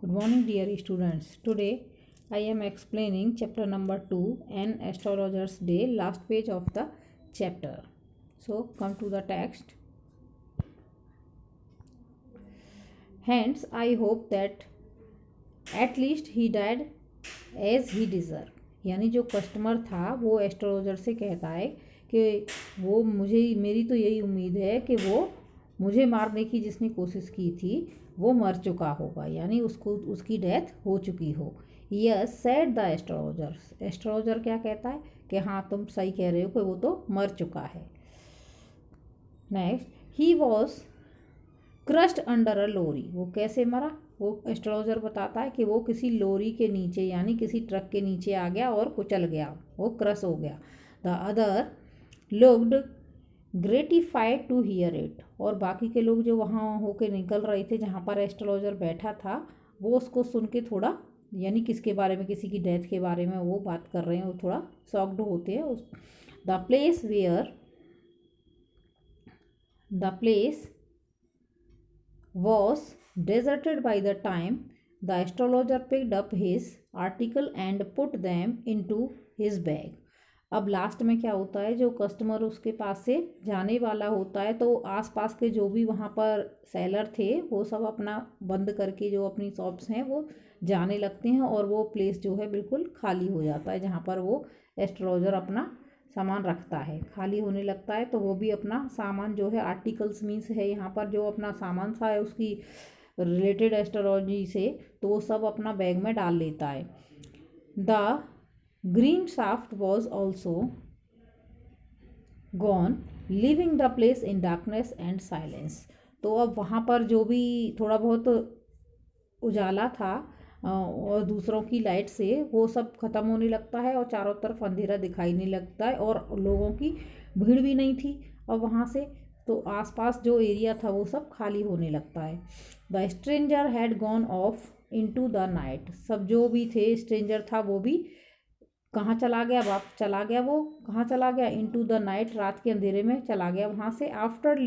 Good morning, dear students. Today I am explaining chapter number 2, An Astrologer's Day, last page of the chapter. So, come to the text. Hence, I hope that at least he died as he deserved. यानी जो customer था वो astrologer से कहता है कि वो मेरी तो यही उम्मीद है कि वो मुझे मारने की जिसने कोशिश की थी वो मर चुका होगा, यानी उसकी डेथ हो चुकी हो। Yes said the astrologer. Astrologer क्या कहता है कि हाँ तुम सही कह रहे हो कि वो तो मर चुका है। Next, he was crushed under a lorry. वो कैसे मरा? वो एस्ट्रोलॉजर बताता है कि वो किसी लोरी के नीचे यानी किसी ट्रक के नीचे आ गया और कुचल गया, वो क्रश हो गया। The other looked gratified to hear it. और बाकी के लोग जो वहाँ होके निकल रहे थे जहाँ पर एस्ट्रोलॉजर बैठा था वो उसको सुन के थोड़ा, यानी किसके बारे में, किसी की डेथ के बारे में वो बात कर रहे हैं, वो थोड़ा शॉक्ड होते हैं। The place was deserted by the time the astrologer picked up his article and put them into his bag. अब लास्ट में क्या होता है, जो कस्टमर उसके पास से जाने वाला होता है तो आसपास के जो भी वहाँ पर सेलर थे वो सब अपना बंद करके जो अपनी शॉप्स हैं वो जाने लगते हैं और वो प्लेस जो है बिल्कुल खाली हो जाता है जहाँ पर वो एस्ट्रोलॉजर अपना सामान रखता है, खाली होने लगता है। तो वो भी अपना सामान जो है, आर्टिकल्स मीन्स है यहाँ पर जो अपना सामान सा है उसकी रिलेटेड एस्ट्रोलॉजी से, तो वो सब अपना बैग में डाल लेता है। The green shaft was also gone living the place in darkness and silence. तो अब वहाँ पर जो भी थोड़ा बहुत उजाला था और दूसरों की लाइट से वो सब ख़त्म होने लगता है और चारों तरफ अंधेरा दिखाई नहीं लगता है और लोगों की भीड़ भी नहीं थी और वहाँ से तो आसपास जो एरिया था वो सब खाली होने लगता है। The stranger had gone of into the night. सब जो भी थे, स्ट्रेंजर था वो भी कहाँ चला गया, वो कहाँ चला गया, इनटू द नाइट, रात के अंधेरे में चला गया वहाँ से। After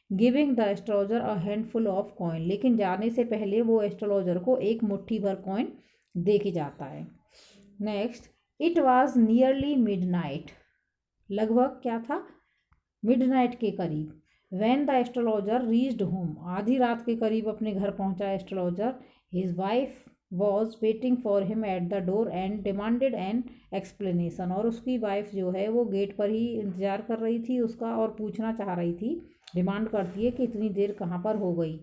giving the astrologer a handful of coin. लेकिन जाने से पहले वो एस्ट्रोलॉजर को एक मुट्ठी भर कॉइन दे के जाता है। Next, it was nearly midnight. लगभग क्या था, मिडनाइट के करीब। When the astrologer reached home. आधी रात के करीब अपने घर पहुंचा astrologer. His wife was waiting for him at the door and demanded an explanation. और उसकी वाइफ जो है वो गेट पर ही इंतजार कर रही थी उसका और पूछना चाह रही थी, डिमांड करती है कि इतनी देर कहाँ पर हो गई।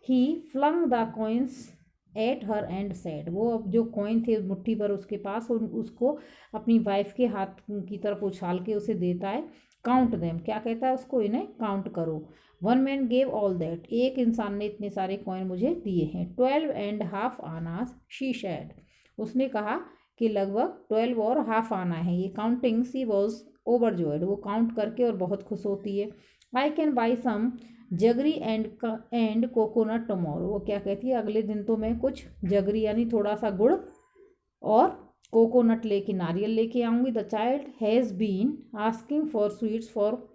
He flung the coins at her and said. वो अब जो कॉइन थे मुट्ठी पर उसके पास, उसको अपनी वाइफ के हाथ की तरफ उछाल के उसे देता है। काउंट देम, क्या कहता है उसको, इन्हें काउंट करो। One man gave all that. एक इंसान ने इतने सारे कॉइन मुझे दिए हैं। 12.5 आनास शी शेड। उसने कहा कि लगभग 12 और हाफ आना है ये। Counting she was overjoyed. वो काउंट करके और बहुत खुश होती है। I can buy some jaggery and coconut tomorrow. वो क्या कहती है, अगले दिन तो मैं कुछ जगरी यानी थोड़ा सा गुड़ और कोकोनट लेके, नारियल लेके आऊँगी। The child has been asking for sweets for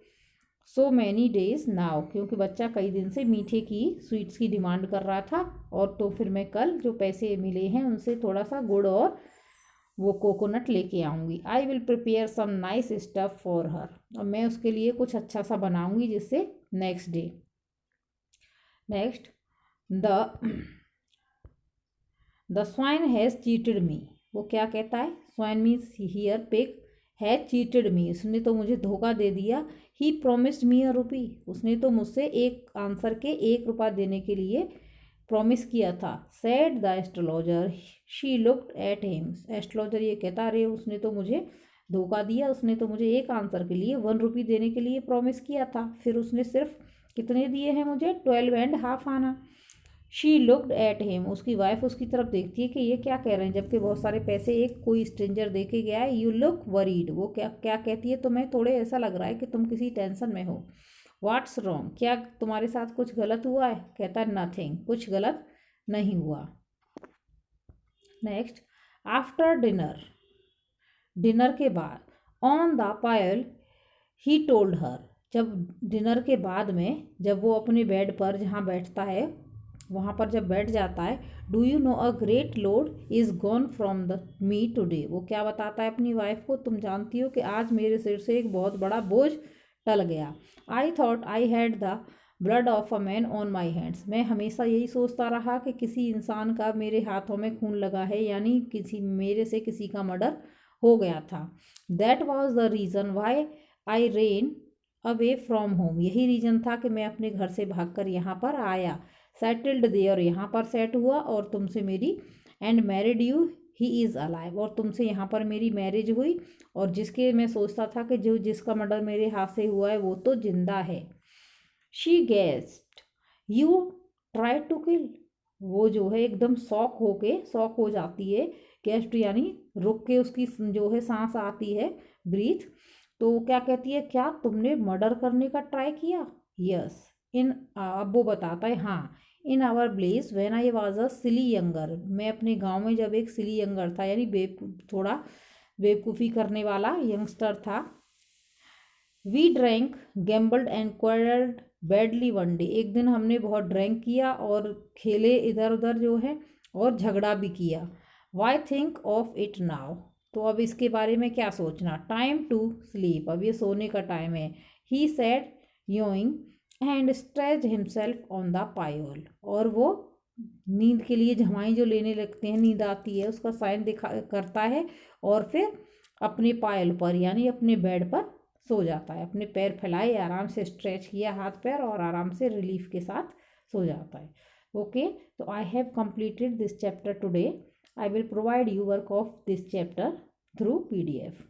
so many days now. क्योंकि बच्चा कई दिन से मीठे की स्वीट्स की डिमांड कर रहा था और तो फिर मैं कल जो पैसे मिले हैं उनसे थोड़ा सा गुड़ और वो कोकोनट लेके आऊँगी। I will prepare some nice stuff for her. और मैं उसके लिए कुछ अच्छा सा बनाऊँगी जिससे next day. Next, the swine has cheated me. वो क्या कहता है, swine means here pig, has cheated me, उसने तो मुझे धोखा दे दिया। He promised me a rupee. उसने तो मुझसे एक आंसर के 1 रुपया देने के लिए प्रॉमिस किया था। Sad the astrologer she looked at him. Astrologer ये कहता, अरे उसने तो मुझे धोखा दिया, उसने तो मुझे एक आंसर के लिए 1 रुपी देने के लिए प्रॉमिस किया था, फिर उसने सिर्फ कितने दिए हैं मुझे, 12.5 आना। She looked at him. उसकी वाइफ उसकी तरफ देखती है कि ये क्या कह रहे हैं जबकि बहुत सारे पैसे एक कोई स्ट्रेंजर दे के गया है। You look worried. वो क्या क्या कहती है, तुम्हें थोड़े ऐसा लग रहा है कि तुम किसी टेंशन में हो। व्हाट्स रॉन्ग, क्या तुम्हारे साथ कुछ गलत हुआ है? कहता है नथिंग, कुछ गलत नहीं हुआ। नेक्स्ट, आफ्टर डिनर, डिनर के बाद, on the Payal he told her. जब डिनर के बाद में, जब वो अपने बेड पर जहाँ बैठता है वहाँ पर जब बैठ जाता है, do you know a great load is gone from the me today, वो क्या बताता है अपनी वाइफ को, तुम जानती हो कि आज मेरे सिर से एक बहुत बड़ा बोझ टल गया। I thought I had the blood of a man on my hands, मैं हमेशा यही सोचता रहा कि किसी इंसान का मेरे हाथों में खून लगा है, यानी मेरे से किसी का मर्डर हो गया था। That was the reason why I rain away from home, यही रीज़न था कि मैं अपने घर से भागकर यहाँ पर आया। सेटल्ड देयर, यहाँ पर सेट हुआ और तुमसे मेरी, and married you he is alive, और तुमसे यहाँ पर मेरी मैरिज हुई, और जिसके मैं सोचता था कि जिसका मर्डर मेरे हाथ से हुआ है वो तो जिंदा है। She guessed, you try to kill, वो जो है एकदम शॉक हो जाती है। गेस्ट यानी रुक के उसकी जो है सांस आती है, ब्रीथ। तो क्या कहती है, क्या तुमने मर्डर करने का ट्राई किया? यस इन, अब वो बताता है हाँ, in our place when I was a silly younger, मैं अपने गांव में जब एक सिली यंगर था, यानी थोड़ा बेवकूफ़ी करने वाला यंगस्टर था। We drank gambled and quarrelled badly one day, एक दिन हमने बहुत ड्रैंक किया और खेले इधर उधर जो है, और झगड़ा भी किया। Why think of it now, तो अब इसके बारे में क्या सोचना। टाइम टू स्लीप, अब ये सोने का टाइम है। He said yawning and stretch himself on the pyol, और वो नींद के लिए झमाई जो लेने लगते हैं, नींद आती है उसका साइन दिखा करता है, और फिर अपने पायल पर यानी अपने बेड पर सो जाता है, अपने पैर फैलाए, आराम से स्ट्रेच किया हाथ पैर, और आराम से रिलीफ के साथ सो जाता है। ओके, तो I have completed this chapter today. I will provide you work of this chapter through PDF.